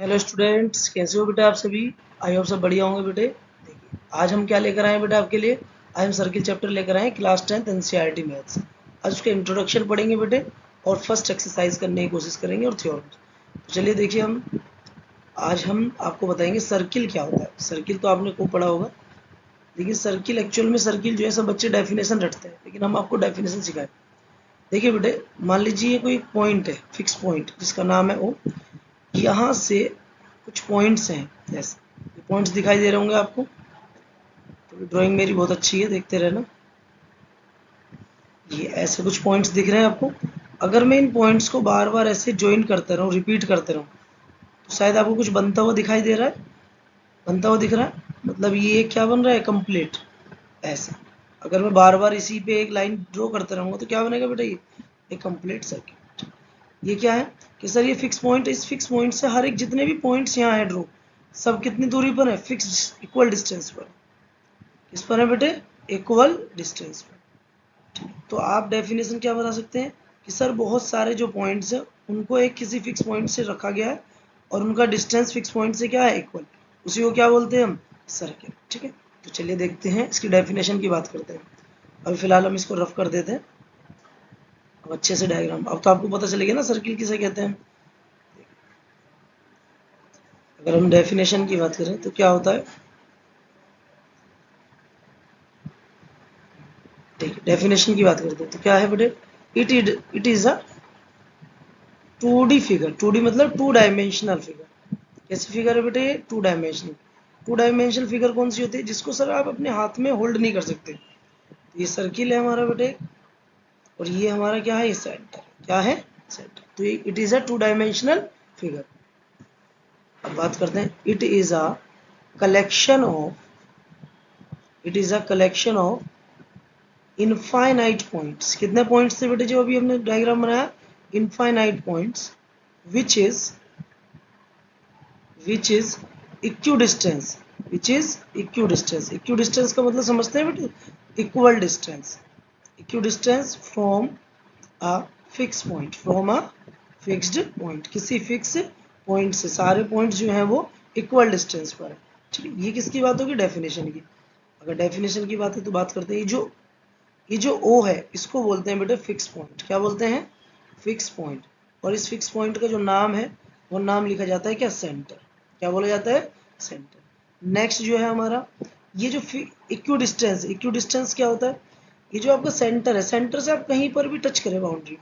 Hello students, कैसे हो बेटा आप सभी। आई होप सब बढ़िया होंगे बेटे। देखिए आज हम क्या लेकर आए हैं बेटा आपके लिए। आज हम सर्किल चैप्टर लेकर आए हैं क्लास 10th एनसीईआरटी मैथ्स। आज उसका इंट्रोडक्शन पढ़ेंगे बेटे और फर्स्ट एक्सरसाइज करने की कोशिश करेंगे और थ्योरम्स। तो चलिए देखिए आज हम आपको बताएंगे सर्किल क्या होता है। सर्किल तो आपने खूब पढ़ा होगा, लेकिन सर्किल एक्चुअल में सर्किल जो है सब बच्चे डेफिनेशन रटते हैं, लेकिन हम आपको डेफिनेशन सिखाएं। देखिए बेटे, मान लीजिए कोई पॉइंट है, फिक्स पॉइंट जिसका नाम है ओ। यहाँ से कुछ पॉइंट्स हैं, जैसे ये पॉइंट्स दिखाई दे रहे होंगे आपको। तो ड्राइंग मेरी बहुत अच्छी है, देखते रहना। ये ऐसे कुछ पॉइंट्स दिख रहे हैं आपको। अगर मैं इन पॉइंट्स को बार बार ऐसे ज्वाइन करते रहूँ, रिपीट करते रहूँ, तो शायद आपको कुछ बनता हुआ दिखाई दे रहा है, बनता हुआ दिख रहा है। मतलब ये क्या बन रहा है, कंप्लीट। ऐसे अगर मैं बार बार इसी पे एक लाइन ड्रॉ करते रहूँगा तो क्या बनेगा बेटा, ये एक कंप्लीट सर्किट। ये क्या है कि सर ये फिक्स पॉइंट, इस फिक्स पॉइंट से हर एक जितने भी पॉइंट्स यहाँ है ड्रॉ, सब कितनी दूरी पर है, फिक्स इक्वल डिस्टेंस पर। किस पर है बेटे, इक्वल डिस्टेंस पर। तो आप डेफिनेशन क्या बता सकते हैं कि सर बहुत सारे जो पॉइंट्स हैं उनको एक किसी फिक्स पॉइंट से रखा गया है और उनका डिस्टेंस फिक्स पॉइंट से क्या है, इक्वल। उसी को क्या बोलते हैं हम, सर्किल। ठीक है, तो चलिए देखते हैं इसकी डेफिनेशन की बात करते हैं। अभी फिलहाल हम इसको रफ कर देते हैं। अब अच्छे से डायग्राम, अब तो आपको पता चलेगा ना सर्किल किसे कहते हैं। अगर हम डेफिनेशन की बात करें तो क्या होता है, देखिए डेफिनेशन की बात करते हैं तो क्या है बेटे, it is a 2D figure. 2D मतलब टू डायमेंशनल फिगर। कैसी फिगर है बेटे, two dimensional. Two dimensional figure कौन सी होती है, जिसको सर आप अपने हाथ में होल्ड नहीं कर सकते। तो ये सर्किल है हमारा बेटे, और ये हमारा क्या है, ये सेंटर। क्या है, सेंटर। तो it is a two dimensional figure. अब बात करते हैं, it is a collection of, it is a collection of infinite points. कितने पॉइंट्स थे बेटे जो अभी हमने डायग्राम बनाया, infinite points, which is which is equidistance, which is equidistance. Equidistance का मतलब समझते हैं बेटे, equal distance. Equidistance from a fix point, from a fixed point. किसी फिक्स पॉइंट से सारे पॉइंट्स जो हैं वो इक्वल डिस्टेंस पर है। ठीक है, ये किसकी बात होगी, डेफिनेशन की। अगर डेफिनेशन की बात है तो बात करते हैं, ये जो ओ है इसको बोलते हैं बेटे फिक्स पॉइंट। क्या बोलते हैं, फिक्स पॉइंट। और इस फिक्स पॉइंट का जो नाम है वो नाम लिखा जाता है क्या, सेंटर। क्या बोला जाता है, सेंटर। नेक्स्ट जो है हमारा, ये जो इक्विडिस्टेंस, इक्विडिस्टेंस क्या होता है, ये जो आपका सेंटर है, सेंटर से आप कहीं पर भी टच करें बाउंड्री,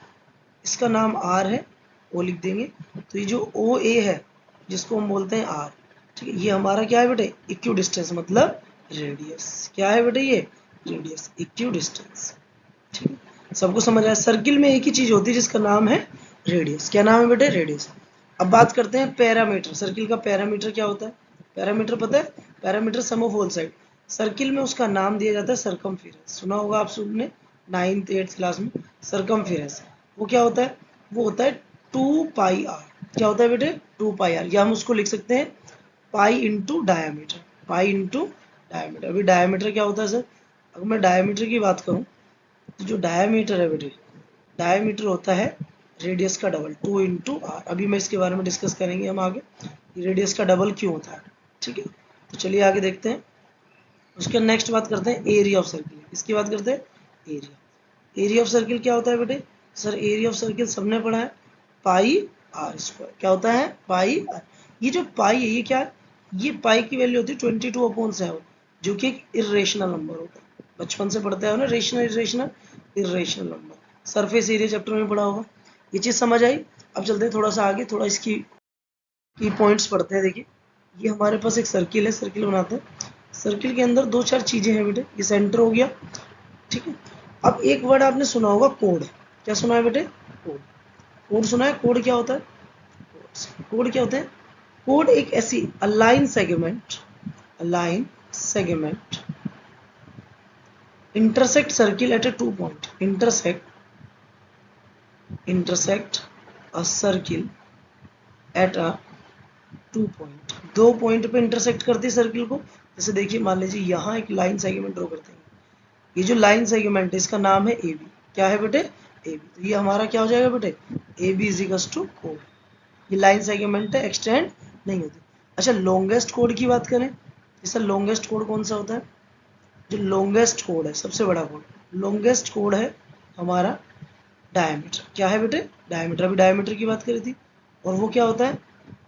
इसका नाम आर है, वो लिख देंगे। तो ये जो ओ ए है जिसको हम बोलते हैं आर, ठीक है, ये हमारा क्या है बेटे, इक्यू डिस्टेंस मतलब रेडियस। क्या है बेटे, ये रेडियस, इक्यू डिस्टेंस। ठीक है, सबको समझ आया। सर्किल में एक ही चीज होती है जिसका नाम है रेडियस। क्या नाम है बेटे, रेडियस। अब बात करते हैं पैरामीटर। सर्किल का पैरामीटर क्या होता है, पैरामीटर पता है, parameter sum of whole side. Circle में उसका नाम दिया जाता है सरकमफेरेंस। सुना होगा आप सबने 9th 8th क्लास में, सरकमफेरेंस। वो क्या होता है, वो होता है 2 पाई आर। क्या होता है बेटे, 2 पाई आर, या हम उसको लिख सकते हैं pi into diameter, pi into diameter. अभी डायामीटर क्या होता है सर, अगर मैं डायामीटर की बात करूं तो जो डायामीटर है बेटे, डायामीटर होता है रेडियस का डबल, 2 इंटू आर। अभी मैं इसके बारे में डिस्कस करेंगे हम आगे, रेडियस का डबल क्यों होता है। ठीक है, तो चलिए आगे देखते हैं। उसके नेक्स्ट बात करते हैं एरिया ऑफ सर्किल। इसकी बात करते हैं, एरिया। एरिया ऑफ सर्किल क्या होता है बेटे, सर एरिया ऑफ सर्किल सबने पढ़ा है, पाई आर स्क्वायर। क्या होता है, पाई आर। ये जो पाई है ये क्या है, ये पाई की वैल्यू होती है 22/7, जो कि एक इरेशनल नंबर होता है। बचपन से पढ़ते हो ना, rational irrational, irrational number. Surface area chapter में पढ़ा होगा। ये चीज़ समझ आई। अब चलते हैं थोड़ा सा आगे, थोड़ा इसकी की पॉइंट्स पढ़ते हैं। देखिए ये हमारे पास एक सर्किल है, सर्किल बनाते हैं। सर्किल के अंदर दो चार चीज़ें हैं बेटे, ये सेंटर हो गया। ठीक है, अब एक वर्ड आपने सुना होगा, कोड। क्या सुना है बेटे, कोड। कोड सुना है, कोड क्या होता है, कोड क्या होता है, कोड एक ऐसी align segment, align segment intersect circle at a 2 point, intersect a circle at a 2 point। 2 point पे इंटरसेक्ट करती है सर्किल को। जैसे देखिए मान लीजिए यहाँ एक लाइन सेगमेंट ड्रॉ करते हैं, ये जो लाइन सेगमेंट है इसका नाम है ए बी। क्या है बेटे, ए बी। तो ये हमारा क्या हो जाएगा बेटे, A B is equal to कोड। ये लाइन सेगमेंट है, एक्सटेंड नहीं होती। अच्छा, लॉन्गेस्ट कोड की बात करें, इसका लॉन्गेस्ट कोड कौन सा होता है? जो लॉन्गेस्ट कोड है, सबसे बड़ा कोड, लॉन्गेस्ट कोड है हमारा डायमीटर। क्या है बेटे? डायमीटर। अभी डायमीटर की बात करी थी, और वो क्या होता है?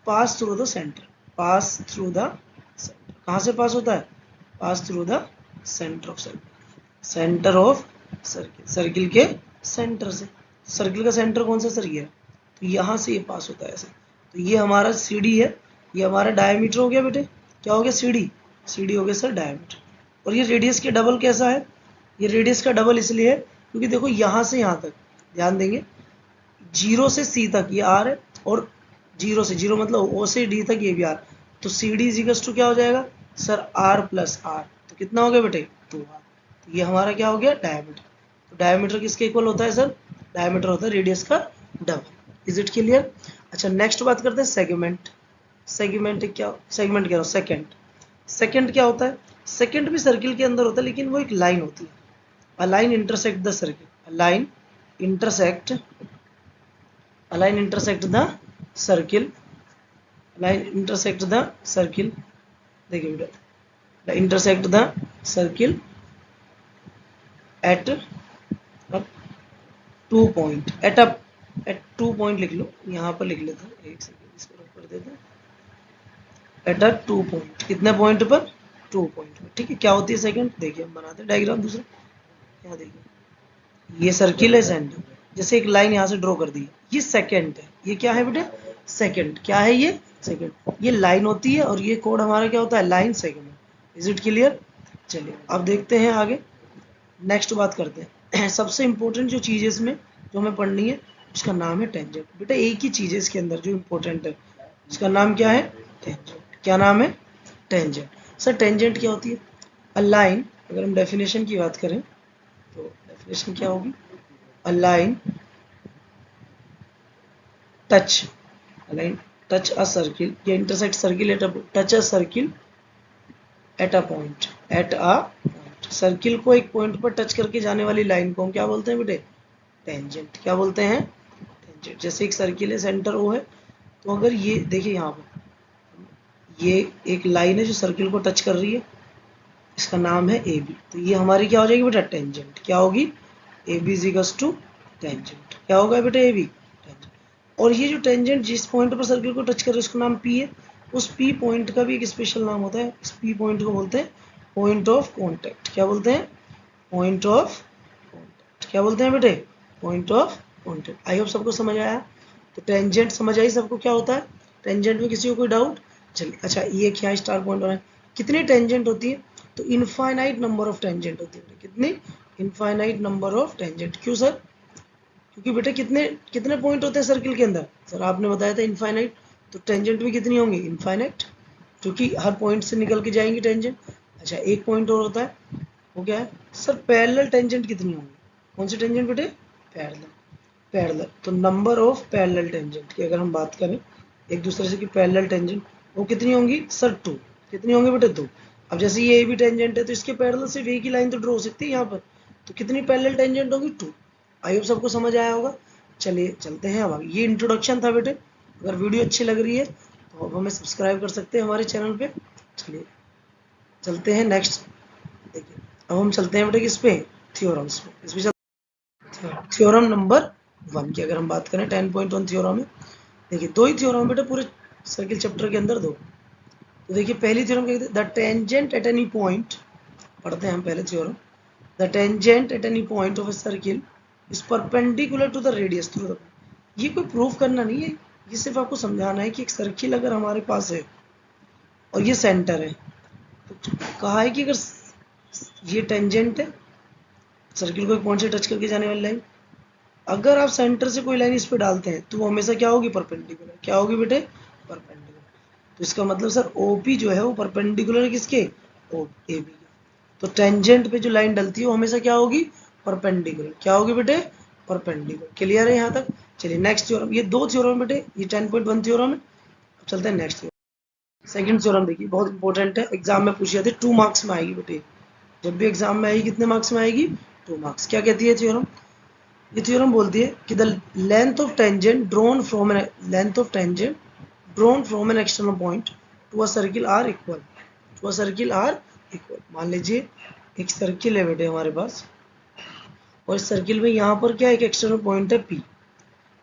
Pass through the centre. Pass through the centre. कहाँ से पास होता है? Pass through the centre of circle. Centre of circle, circle के सेंटर से। सर्किल का सेंटर कौन सा सर? ये है। तो यहाँ से ये पास होता है ऐसे। तो ये हमारा सी डी है, ये हमारा डायमीटर हो गया बेटे। क्या हो गया? C D. सी डी हो गया सर डायमीटर। और ये रेडियस के डबल कैसा है? ये रेडियस का डबल इसलिए है क्योंकि देखो यहाँ से यहाँ तक, ध्यान देंगे, जीरो से सी तक ये आर है, और जीरो से, जीरो मतलब ओ से डी तक ये भी आर। तो सी डी इजिकल्स टू क्या हो जाएगा सर? Are plus are. तो कितना हो गया बेटे? 2r। तो ये हमारा क्या हो गया? डायमीटर। तो डायमीटर किसके इक्वल होता है सर? डायमीटर होता है रेडियस का डबल। Is it clear? अच्छा, नेक्स्ट बात करते हैं सेगमेंट। सेगमेंट क्या? सेगमेंट कह रहा हूँ, सेकेंड। सेकेंड क्या होता है? सेकेंड भी सर्किल के अंदर होता है, लेकिन वो एक लाइन होती है। A line intersect the circle. A line intersect, a line intersect the circle, line intersect the circle, देखिए बेटा, intersect the circle at a 2 point, at 2 point लिख लो, यहाँ पर लिख लेता हूँ, एक सेकेंड इसको रख कर देते हैं। एट अ 2 पॉइंट, कितने पॉइंट पर? 2 पॉइंट पर। ठीक है, क्या होती है सेकंड? देखिए हम बनाते हैं डायग्राम दूसरा। यहाँ देखिए, ये सर्किल है सेंटर, जैसे एक लाइन यहाँ से ड्रॉ कर दी, ये सेकंड है। ये क्या है बेटे? सेकंड। क्या है ये? सेकंड। ये लाइन होती है, और ये कोड हमारा क्या होता है? Line segment. Is it clear? चलिए अब देखते हैं आगे, नेक्स्ट बात करते हैं। सबसे इंपॉर्टेंट जो चीज़ है इसमें, जो हमें पढ़नी है, उसका नाम है टेंजेंट। बेटा एक ही चीज़ है इसके अंदर जो इंपॉर्टेंट है, उसका नाम क्या है? टेंजेंट। क्या नाम है? टेंजेंट। सर टेंजेंट क्या होती है? अ लाइन, अगर हम डेफिनेशन की बात करें तो डेफिनेशन क्या होगी? a line touch, a line touch a circle, या intersect circle at a, touch a circle at a point, at a point। Circle को एक पॉइंट पर टच करके जाने वाली लाइन को हम क्या बोलते हैं बेटे? टेंजेंट। क्या बोलते हैं? टेंजेंट। जैसे एक सर्किल है, सेंटर ओ है, तो अगर ये देखिए यहाँ पर ये एक लाइन है जो सर्किल को टच कर रही है, इसका नाम है ए बी, तो ये हमारी क्या हो जाएगी बेटा? टेंजेंट। क्या होगी? A B is equals to tangent. क्या होगा बेटा? A B tangent. और ये जो टेंजेंट जिस पॉइंट पर सर्किल को टच कर रहे हैं, उसका नाम पी है। उस पी पॉइंट का भी एक स्पेशल नाम होता है। इस पी पॉइंट को बोलते हैं पॉइंट ऑफ कॉन्टैक्ट। क्या बोलते हैं? Point of contact. क्या बोलते हैं बेटे? Point of contact. I hope सबको समझ आया। तो टेंजेंट समझ आई सबको क्या होता है? टेंजेंट में किसी को कोई डाउट? चलिए, अच्छा ये क्या स्टार पॉइंट होना है? कितनी टेंजेंट होती है? तो इनफाइनाइट नंबर ऑफ टेंजेंट होती है। कितनी? Infinite number of tangent. क्यों सर? क्योंकि बेटा कितने कितने पॉइंट होते हैं सर्किल के अंदर? सर आपने बताया था इनफाइनाइट, तो टेंजेंट भी कितनी होंगी? इनफाइनाइट, क्योंकि हर पॉइंट से निकल के जाएंगी टेंजेंट। अच्छा एक पॉइंट और होता है, वो क्या है सर? पैरेलल टेंजेंट कितनी होंगी? कौन सी टेंजेंट बेटे? पैरेलल। पैरेलल, तो नंबर ऑफ पैरेलल टेंजेंट की अगर हम बात करें एक दूसरे से कि पैरेलल टेंजेंट, वो कितनी होंगी सर? 2। कितनी होंगी बेटे? 2। अब जैसे ये भी टेंजेंट है, तो इसके पैरेलल सिर्फ एक ही लाइन तो ड्रॉ हो सकती है यहाँ पर, तो कितनी पैरेलल टेंजेंट होगी? 2। आई होप सबको समझ आया होगा। चलिए चलते हैं अब आगे। ये इंट्रोडक्शन था बेटे। अगर वीडियो अच्छी लग रही है तो अब हमें सब्सक्राइब कर सकते हैं हमारे चैनल पे। चलिए चलते हैं नेक्स्ट। देखिए अब हम चलते हैं बेटे किस पे? थ्योरम्स पे। इस पे थ्योरम नंबर 1 की अगर हम बात करें, 10.1 थ्योरम है। देखिए दो ही थ्योरम बेटे पूरे सर्किल चैप्टर के अंदर, दो। तो देखिए पहली थ्योरम क्या कहते हैं? The tangent at any point, पढ़ते हैं हम पहले theorem. The tangent at any point of a circle is perpendicular to the radius through the. ये कोई प्रूफ करना नहीं है, ये सिर्फ आपको समझाना है कि एक सर्किल अगर हमारे पास है और ये सेंटर है, तो कहा है कि अगर ये टेंजेंट है, सर्किल को एक पॉइंट से टच करके जाने वाली लाइन, अगर आप सेंटर से कोई लाइन इस पे डालते हैं तो वो हमेशा क्या होगी? परपेंडिकुलर। क्या होगी बेटे? परपेंडिकुलर। तो इसका मतलब सर ओपी जो है वो परपेंडिकुलर है किसके? ओ ए बी। तो टेंजेंट पे जो लाइन डलती है वो हमेशा क्या होगी? परपेंडिकुलर। क्या होगी बेटे? परपेंडिकुलर। क्लियर है यहाँ तक? चलिए नेक्स्ट थ्योरम। ये दो थ्योरम बेटे, ये 10.1 थ्योरम है। अब चलते हैं नेक्स्ट थ्योरम। सेकंड थ्योरम देखिए बहुत इंपॉर्टेंट है, एग्जाम में पूछी जाती है, 2 मार्क्स में आएगी बेटे। जब भी एग्जाम में आएगी कितने मार्क्स में आएगी? 2 मार्क्स। क्या कहती है थ्योरम? ये थ्योरम बोलती है कि the length of tangent drawn from length of tangent drawn from an external point to a circle are equal, to a circle are equal. मान लीजिए एक सर्किल है बेटे हमारे पास, और इस सर्किल में यहाँ पर क्या एक एक्सटर्नल पॉइंट है P।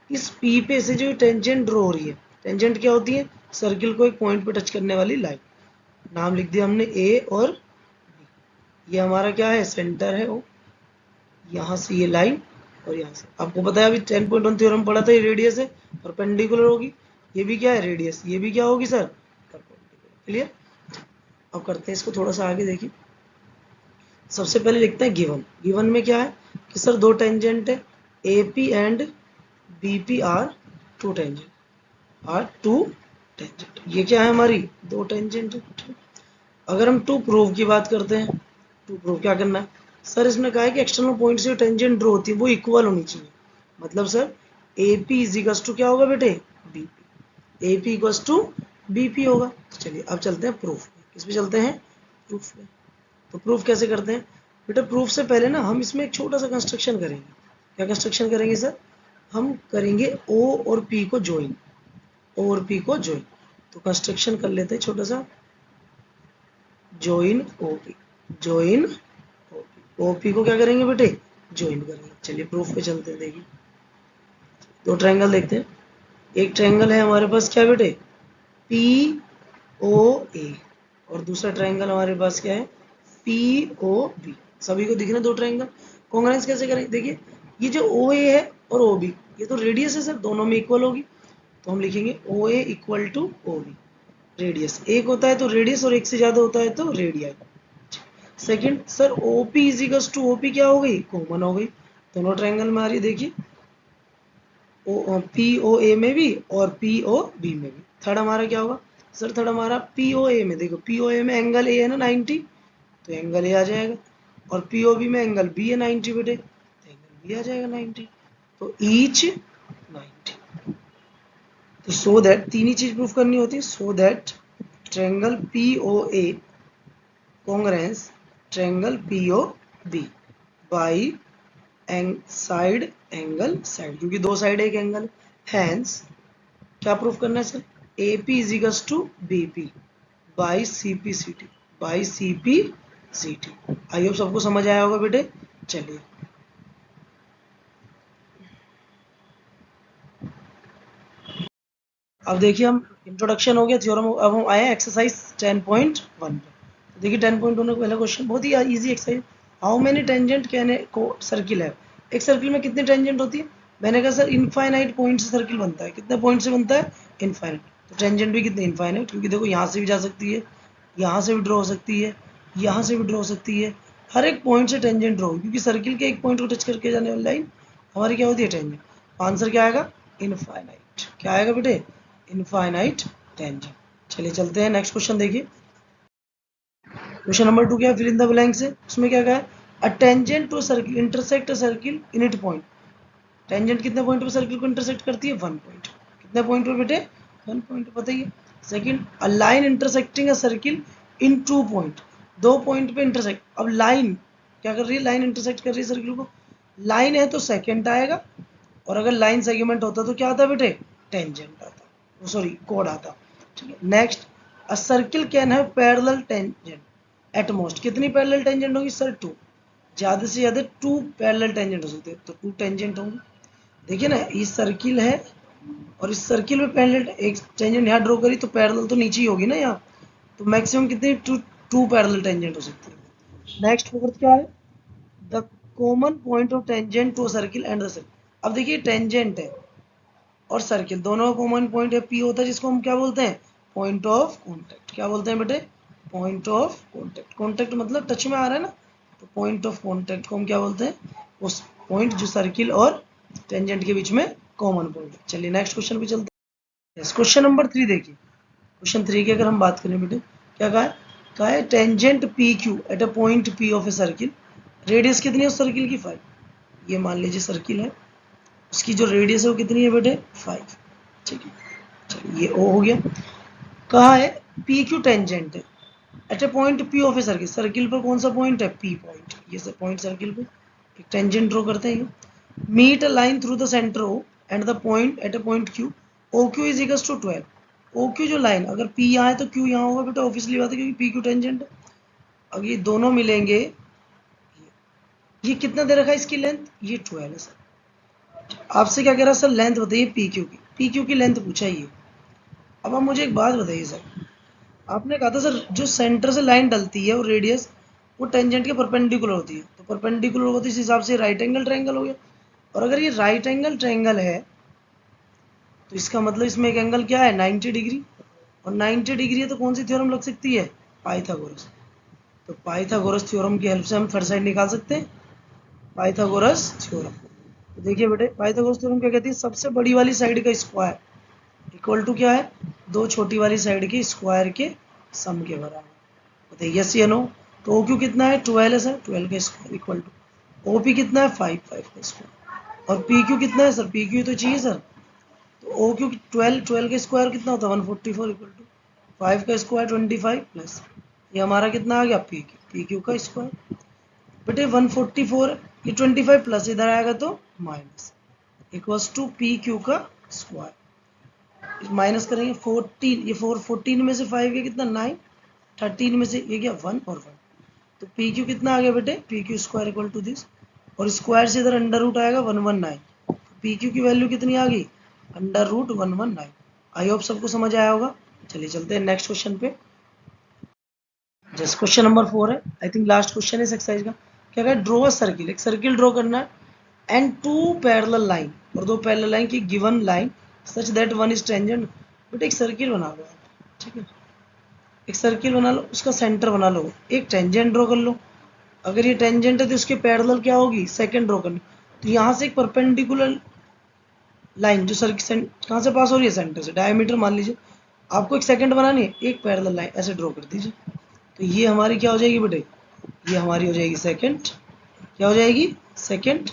इस P पे से जो टेंजेंट ड्रॉ हो रही है, टेंजेंट क्या होती है, सर्किल को एक पॉइंट पे टच करने वाली लाइन। नाम लिख दिया हमने A और B। ये हमारा क्या है, सेंटर है O। यहाँ से ये लाइन और यहाँ से, आपको पता है अभी 10.1 थ्योरम पढ़ा था, ये रेडियस है, परपेंडिकुलर होगी। ये भी क्या है, रेडियस, ये भी क्या होगी सर, परपेंडिकुलर। क्लियर। अब करते हैं इसको थोड़ा सा आगे, देखिए। सबसे पहले लिखते हैं गिवन। गिवन में क्या है कि सर दो टेंजेंट है, AP and BP are two tangent, are two tangent. ये क्या है, हमारी दो टेंजेंट है। अगर हम टू प्रूव की बात करते हैं, टू प्रूव क्या करना है सर, इसमें कहा है कि एक्सटर्नल पॉइंट से टेंजेंट ड्रॉ होती है वो इक्वल होनी चाहिए। मतलब sir AP is equal to क्या होगा बेटे, BP। AP equal to BP होगा। तो चलिए अब चलते हैं प्रूफ में। किस पे चलते हैं, प्रूफ में। तो प्रूफ कैसे करते हैं बेटा, प्रूफ से पहले ना हम इसमें एक छोटा सा कंस्ट्रक्शन करेंगे। क्या कंस्ट्रक्शन करेंगे सर, हम करेंगे O और P को ज्वाइन, O और P को ज्वाइन। तो कंस्ट्रक्शन कर लेते हैं छोटा सा, join OP, join OP। OP को क्या करेंगे बेटे, ज्वाइन करेंगे। चलिए प्रूफ पे चलते हैं। देखिए दो ट्रायंगल देखते हैं। एक ट्रायंगल है हमारे पास क्या बेटे, POA, और दूसरा ट्रायंगल हमारे पास क्या है, POB। सभी को दिख रहे हैं दो ट्रायंगल। कॉन्ग्रुएंस कैसे करेंगे, देखिए ये जो OA है और OB, ये तो रेडियस है सर, दोनों में इक्वल होगी। तो हम लिखेंगे OA equal to OB। Radius एक होता है तो रेडियस, और एक से ज्यादा होता है तो radii. Second sir OP is equal to OP क्या हो गई, कॉमन हो गई, दोनों ट्रायंगल में आ रही। देखिए POA में भी और POB में भी। थर्ड हमारा क्या होगा सर, थर्ड हमारा POA में, देखो POA में एंगल A है ना 90, तो एंगल A आ जाएगा। और POB में एंगल B है 90 बेटे, तो एंगल B आ जाएगा 90। तो ईच 90। तो सो दैट तीन ही चीज प्रूफ करनी होती है। So that triangle POA congruence triangle POB by side angle side, क्योंकि दो साइड एक एंगल। हैंस क्या प्रूफ करना है sir, AP is equal to BP बाई CPCT, by CPCT। I hope सबको समझ आया होगा बेटे। चलिए अब देखिए, हम इंट्रोडक्शन हो गया थ्योरम, अब हम आए एक्सरसाइज 10.1 पे। देखिए 10.1 का पहला क्वेश्चन बहुत ही easy exercise. How many tangent can a circle है। एक सर्किल में कितनी टेंजेंट होती है, मैंने कहा सर इनफाइनाइट पॉइंट से सर्किल बनता है। कितने पॉइंट से बनता है, इनफाइनाइट। तो टेंजेंट भी कितने, इनफाइनाइट, क्योंकि देखो यहाँ से भी जा सकती है, यहाँ से भी ड्रॉ हो सकती है, यहाँ से भी ड्रॉ हो सकती है। हर एक पॉइंट से टेंजेंट ड्रॉ, क्योंकि सर्किल के एक पॉइंट को टच करके जाने वाली लाइन हमारी क्या होती है, टेंजेंट। आंसर क्या आएगा, इनफाइनाइट। क्या आएगा बेटे, इनफाइनाइट टेंजेंट। चलिए चलते हैं नेक्स्ट क्वेश्चन। देखिए क्वेश्चन नंबर 2 क्या है, फिल इन द ब्लैंक्स है। उसमें क्या कहा है, a tangent to circle intersect a circle in it point. Tangent कितने पॉइंट पे सर्किल को इंटरसेक्ट करती है, 1 पॉइंट। कितने पॉइंट पे बेटे, 1 पॉइंट बताइए। Second, a line intersecting a circle in 2 point. दो पॉइंट पे इंटरसेक्ट। अब लाइन क्या कर रही है, लाइन इंटरसेक्ट कर रही है सर्किल को। लाइन है तो सेकेंड आएगा, और अगर लाइन सेगमेंट होता तो क्या आता बेटे, टेंजेंट आता, सॉरी कोड आता। ठीक है next, a circle can have parallel tangent at most. कितनी पैरेलल टेंजेंट होगी सर, 2। ज्यादा से ज्यादा 2 पैरेलल टेंजेंट हो सकते हैं, तो 2 टेंजेंट होंगे। देखिए ना, ये सर्किल है और इस सर्किल में पैरेलल एक टेंजेंट यहाँ ड्रॉ करी तो पैरेलल तो नीचे ही होगी ना यहाँ। तो मैक्सिमम कितनी, 2 पैरेलल टेंजेंट हो सकती है। नेक्स्ट फोर्थ क्या है, the common point of tangent to circle and the circle. अब देखिए टेंजेंट है और सर्किल दोनों का कॉमन पॉइंट है P होता है, जिसको हम क्या बोलते हैं, पॉइंट ऑफ कॉन्टेक्ट। क्या बोलते हैं बेटे, पॉइंट ऑफ कॉन्टेक्ट। कॉन्टेक्ट मतलब टच में आ रहा है ना, तो पॉइंट ऑफ कॉन्टेक्ट को हम क्या बोलते हैं, उस पॉइंट जो सर्किल और टेंजेंट के बीच में कॉमन पॉइंट है। चलिए नेक्स्ट क्वेश्चन पे चलते हैं। क्वेश्चन नंबर 3 देखिए। क्वेश्चन 3 की अगर हम बात करें बेटे, क्या कहा है tangent PQ at a point P of a circle. Radius कितनी है उस सर्किल की, 5। ये मान लीजिए सर्किल है, उसकी जो रेडियस है वो कितनी है बेटे, 5। ठीक है, चलिए ये O हो गया। कहा है PQ टेंजेंट है at a point P of a circle. Circle पर कौन सा पॉइंट है, P पॉइंट। ये सब पॉइंट सर्किल पे एक टेंजेंट ड्रॉ करते हैं। Meet a line through the centre O and the point at a point Q। OQ is equal to 12। O Q जो लाइन, अगर पी यहाँ है तो क्यू यहाँ होगा बेटा, ऑब्वियसली बात है, क्योंकि पी क्यू टेंजेंट। अब ये दोनों मिलेंगे, ये कितना दे रखा है इसकी लेंथ, ये 12 है सर। आपसे क्या कह रहा है सर, लेंथ बताइए पी क्यू की, पी क्यू की लेंथ पूछा ही है। अब आप मुझे एक बात बताइए सर, आपने कहा था सर जो सेंटर से लाइन डलती है और रेडियस वो टेंजेंट के परपेंडिकुलर होती है, तो परपेंडिकुलर होगा तो इस हिसाब से राइट एंगल ट्रायंगल हो गया। और अगर ये राइट एंगल ट्रायंगल है तो इसका मतलब इसमें एक एंगल क्या है, 90 डिग्री। और 90 डिग्री है तो कौन सी थ्योरम लग सकती है, पाइथागोरस। तो पाइथागोरस थ्योरम की हेल्प से हम थर्ड साइड निकाल सकते हैं, पाइथागोरस थ्योरम। तो देखिए बेटे पाइथागोरस थ्योरम क्या कहती है, सबसे बड़ी वाली साइड का स्क्वायर इक्वल टू क्या है, दो छोटी वाली साइड के स्क्वायर के सम के बराबर। बताइए यस या नो। तो ओ क्यू कितना है, 12 है सर, 12 का square equal to O P कितना है, 5 का स्क्वायर। और पी क्यू कितना है सर, पी क्यू तो चाहिए सर, तो ओ क्यू 12, 12 का स्क्वायर कितना होता है 144 इक्वल टू 5 का स्क्वायर 25 प्लस ये हमारा कितना आ गया पी क्यू का स्क्वायर। बेटे 144, ये 25 प्लस इधर आएगा तो minus equals to P Q का स्क्वायर। माइनस करेंगे 14, ये 14 में से 5 के कितना 9, 13 में से ये क्या 1 और 1, तो पी क्यू कितना आ गया बेटे, P Q square equal to this, और स्क्वायर से इधर अंडर रूट आएगा 119, पी क्यू की वैल्यू कितनी आ गई, अंडर रूट 119। आई होप सबको समझ आया होगा। चलिए चलते हैं नेक्स्ट क्वेश्चन पे। जस्ट क्वेश्चन नंबर 4 है, आई थिंक लास्ट क्वेश्चन है इस एक्सरसाइज का। क्या है, ड्रॉ अ सर्किल, एक सर्किल ड्रॉ करना है एंड टू पैरेलल लाइन, और दो पैरेलल लाइन की given line such that one is tangent. But एक सर्किल बना लो, ठीक है, एक सर्किल बना लो, उसका सेंटर बना लो, एक टेंजेंट ड्रॉ कर लो। अगर ये टेंजेंट है तो उसके पैरेलल क्या होगी, सेकंड ड्रॉ करनी। तो यहाँ से एक परपेंडिकुलर लाइन जो सर्किल कहाँ से पास हो रही है, सेंटर से, डायमीटर मान लीजिए आपको एक सेकंड बनानी है, एक पैरेलल लाइन ऐसे ड्रॉ कर दीजिए। तो ये हमारी क्या हो जाएगी बेटे, ये हमारी हो जाएगी सेकंड, क्या हो जाएगी सेकंड,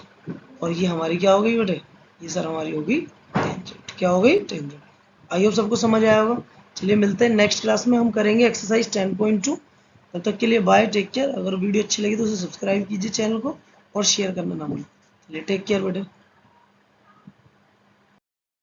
और ये हमारी क्या हो गई बेटे, ये सर हमारी होगी टेंजेंट, क्या हो गई टेंजेंट। आई होप सबको समझ आया होगा। चलिए मिलते हैं नेक्स्ट क्लास में, हम करेंगे एक्सरसाइज 10.2। तब तक के लिए बाय, टेक केयर। अगर वीडियो अच्छी लगी तो उसे सब्सक्राइब कीजिए चैनल को और शेयर करना ना भूलें। चलिए टेक केयर बेटे।